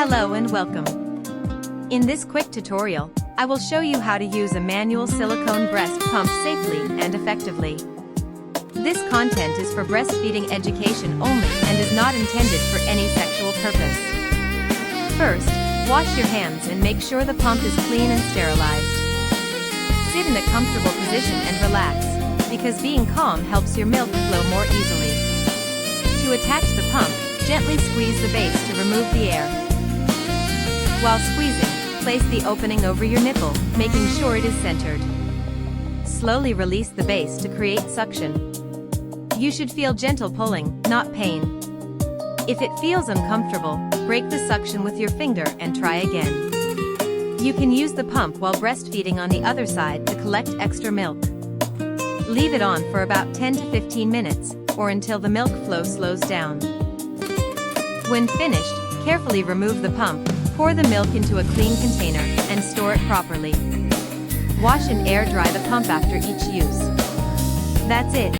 Hello and welcome. In this quick tutorial, I will show you how to use a manual silicone breast pump safely and effectively. This content is for breastfeeding education only and is not intended for any sexual purpose. First, wash your hands and make sure the pump is clean and sterilized. Sit in a comfortable position and relax, because being calm helps your milk flow more easily. To attach the pump, gently squeeze the base to remove the air. While squeezing, place the opening over your nipple, making sure it is centered. Slowly release the base to create suction. You should feel gentle pulling, not pain. If it feels uncomfortable, break the suction with your finger and try again. You can use the pump while breastfeeding on the other side to collect extra milk. Leave it on for about 10 to 15 minutes, or until the milk flow slows down. When finished, carefully remove the pump, pour the milk into a clean container, and store it properly. Wash and air dry the pump after each use. That's it.